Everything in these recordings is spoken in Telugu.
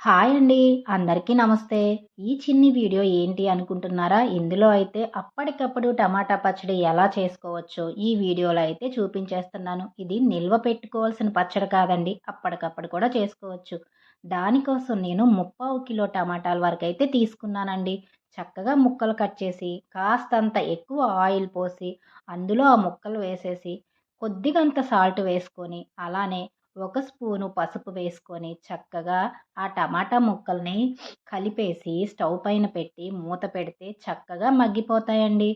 హాయ్ అండి. అందరికీ నమస్తే. ఈ చిన్ని వీడియో ఏంటి అనుకుంటున్నారా? ఇందులో అయితే అప్పటికప్పుడు టమాటా పచ్చడి ఎలా చేసుకోవచ్చో ఈ వీడియోలో అయితే చూపించేస్తున్నాను. ఇది నిల్వ పెట్టుకోవాల్సిన పచ్చడి కాదండి. అప్పటికప్పుడు కూడా చేసుకోవచ్చు. దానికోసం నేను 3/4 కిలో టమాటాల వరకైతే తీసుకున్నానండి. చక్కగా ముక్కలు కట్ చేసి, కాస్తంత ఎక్కువ ఆయిల్ పోసి, అందులో ఆ ముక్కలు వేసేసి, కొద్దిగంత సాల్ట్ వేసుకొని, అలానే ఒక స్పూను పసుపు వేసుకొని చక్కగా ఆ టమాటా ముక్కల్ని కలిపేసి స్టవ్ పైన పెట్టి మూత పెడితే చక్కగా మగ్గిపోతాయండి.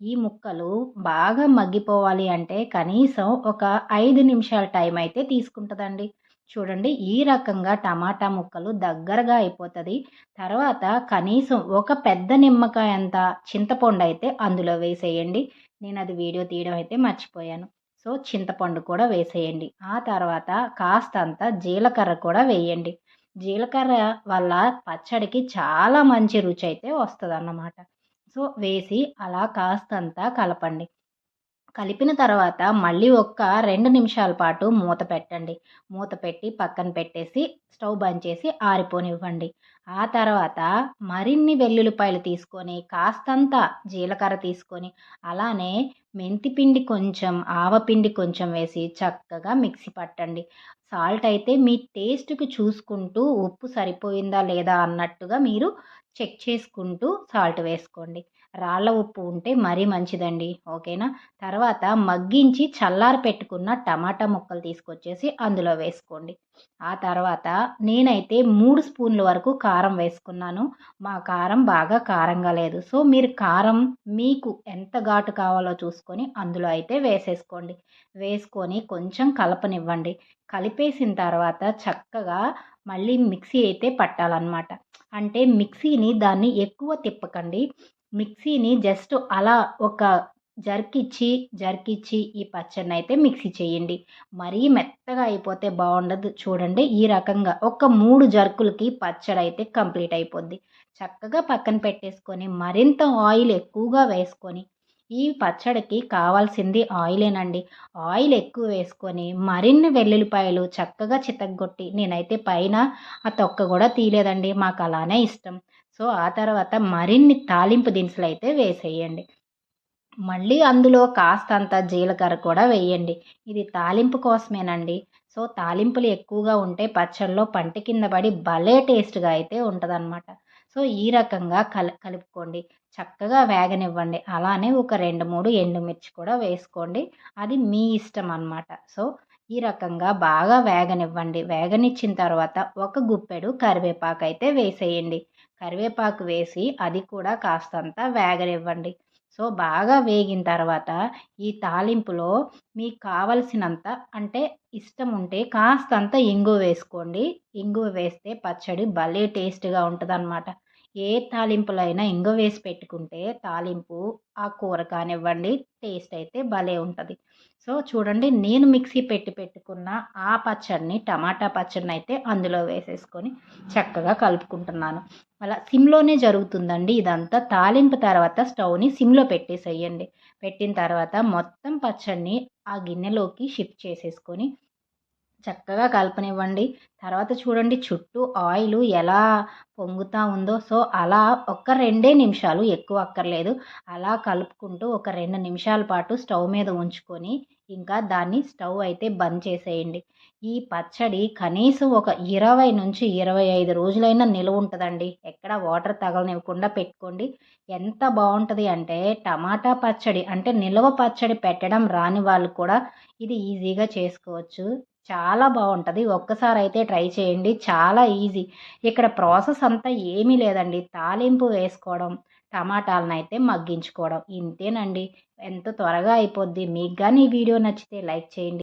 ఈ ముక్కలు బాగా మగ్గిపోవాలి అంటే కనీసం ఒక 5 నిమిషాల టైం అయితే తీసుకుంటుందండి. చూడండి ఈ రకంగా టమాటా ముక్కలు దగ్గరగా అయిపోతది. తర్వాత కనీసం ఒక పెద్ద నిమ్మకాయ అంత చింతపండు అయితే అందులో వేసేయండి. నేనది వీడియో తీయడం అయితే మర్చిపోయాను. సో, చింతపండు కూడా వేసేయండి. ఆ తర్వాత కాస్తంత జీలకర్ర కూడా వేయండి. జీలకర్ర వల్ల పచ్చడికి చాలా మంచి రుచయితే వస్తదన్నమాట. సో, వేసి అలా కాస్తంత కలపండి. కలిపిన తర్వాత మళ్ళీ ఒక్క 2 నిమిషాల పాటు మూత పెట్టండి. మూత పెట్టి పక్కన పెట్టేసి స్టవ్ బంద్ చేసి ఆరిపోనివ్వండి. ఆ తర్వాత మరిన్ని వెల్లుల్లిపాయలు తీసుకొని, కాస్తంత జీలకర్ర తీసుకొని, అలానే మెంతిపిండి కొంచెం, ఆవపిండి కొంచెం వేసి చక్కగా మిక్సీ పట్టండి. సాల్ట్ అయితే మీ టేస్ట్‌కి చూసుకుంటూ ఉప్పు సరిపోయిందా లేదా అన్నట్టుగా మీరు చెక్ చేసుకుంటూ సాల్ట్ వేసుకోండి. రాళ్ళ ఉప్పు ఉంటే మరీ మంచిదండి. ఓకేనా? తర్వాత మగ్గించి చల్లారి పెట్టుకున్న టమాటా ముక్కలు తీసుకొచ్చేసి అందులో వేసుకోండి. ఆ తర్వాత నేనైతే 3 స్పూన్ల వరకు కారం వేసుకున్నాను. మా కారం బాగా కారంగా లేదు. సో, మీరు కారం మీకు ఎంత ఘాటు కావాలో చూసుకొని అందులో అయితే వేసేసుకోండి. వేసుకొని కొంచెం కలపనివ్వండి. కలిపేసిన తర్వాత చక్కగా మళ్ళీ మిక్సీ అయితే పట్టాలన్నమాట. అంటే దాన్ని ఎక్కువ తిప్పకండి. మిక్సీని జస్ట్ అలా ఒక జర్కిచ్చి ఈ పచ్చడినైతే మిక్సీ చేయండి. మరీ మెత్తగా అయిపోతే బావుండదు. చూడండి ఈ రకంగా ఒక 3 జర్కులకి పచ్చడైతే కంప్లీట్ అయిపోద్ది. చక్కగా పక్కన పెట్టేసుకొని మరింత ఆయిల్ ఎక్కువగా వేసుకొని, ఈ పచ్చడికి కావాల్సింది ఆయిలేనండి. ఆయిల్ ఎక్కువ వేసుకొని మరిన్ని వెల్లుల్లిపాయలు చక్కగా చితగ్గొట్టి నేనైతే పైన ఆ తొక్క గూడా తీయలేదండి. మాకలానే ఇష్టం. సో, ఆ తర్వాత మరిన్ని తాలింపు దినుసులైతే వేసేయండి. మళ్ళీ అందులో కాస్తంత జీలకర్ర కూడా వేయండి. ఇది తాలింపు కోసమేనండి. సో, తాలింపులు ఎక్కువగా ఉంటే పచ్చడిలో పంటి కింద పడి భలే టేస్ట్‌గా అయితే ఉంటదనమాట. సో, ఈ రకంగా కలుపుకోండి. చక్కగా వేగనివ్వండి. అలానే ఒక 2, 3 ఎండుమిర్చి కూడా వేసుకోండి. అది మీ ఇష్టం అనమాట. సో, ఈ రకంగా బాగా వేగనివ్వండి. వేగనిచ్చిన తర్వాత ఒక గుప్పెడు కరివేపాకైతే వేసేయండి. కరివేపాకు వేసి అది కూడా కాస్తంత వేగనివ్వండి. సో, బాగా వేగిన తర్వాత ఈ తాలింపులో మీకు కావలసినంత అంటే ఇష్టం ఉంటే కాస్తంత ఇంగువ వేసుకోండి. ఇంగువ వేస్తే పచ్చడి భలే టేస్ట్‌గా ఉంటదనమాట. ఏ తాలింపులో అయినా ఇంగువ వేసి పెట్టుకుంటే తాలింపు ఆ కూర కానివ్వండి టేస్ట్ అయితే భలే ఉంటది. సో, చూడండి నేను మిక్సీ పెట్టుకున్న ఆ పచ్చడిని టమాటా పచ్చడినైతే అందులో వేసేసుకొని చక్కగా కలుపుకుంటున్నాను. అలా సిమ్‌లోనే జరుగుతుందండి ఇదంతా. తాలింపు తర్వాత స్టవ్‌ని సిమ్‌లో పెట్టేసేయండి. పెట్టిన తర్వాత మొత్తం పచ్చడిని ఆ గిన్నెలోకి షిఫ్ట్ చేసేసుకొని చక్కగా కలపనివ్వండి. తర్వాత చూడండి చుట్టూ ఆయిలు ఎలా పొంగుతా ఉందో. సో, అలా ఒక్క 2 నిమిషాలు ఎక్కువ అక్కర్లేదు. అలా కలుపుకుంటూ ఒక 2 నిమిషాల పాటు స్టవ్ మీద ఉంచుకొని, ఇంకా దాన్ని స్టవ్ అయితే బంద్ చేసేయండి. ఈ పచ్చడి కనీసం ఒక 20-25 రోజులైనా నిలవుంటదండి. ఎక్కడ వాటర్ తగలనివ్వకుండా పెట్టుకోండి. ఎంత బావుంటది అంటే టమాటా పచ్చడి అంటే నిల్వ పచ్చడి పెట్టడం రాని వాళ్ళు కూడా ఇది ఈజీగా చేసుకోవచ్చు. చాలా బావుంటది. ఒక్కసారయితే ట్రై చేయండి. చాలా ఈజీ. ఇక్కడ ప్రాసెస్ అంతా ఏమీ లేదండి. తాలింపు వేసుకోవడం, టమాటాలనైతే మగ్గించుకోవడం. ఇంతేనండి. ఎంతో త్వరగా అయిపోద్ది. మీకు గాని ఈ వీడియో నచ్చితే లైక్ చేయండి.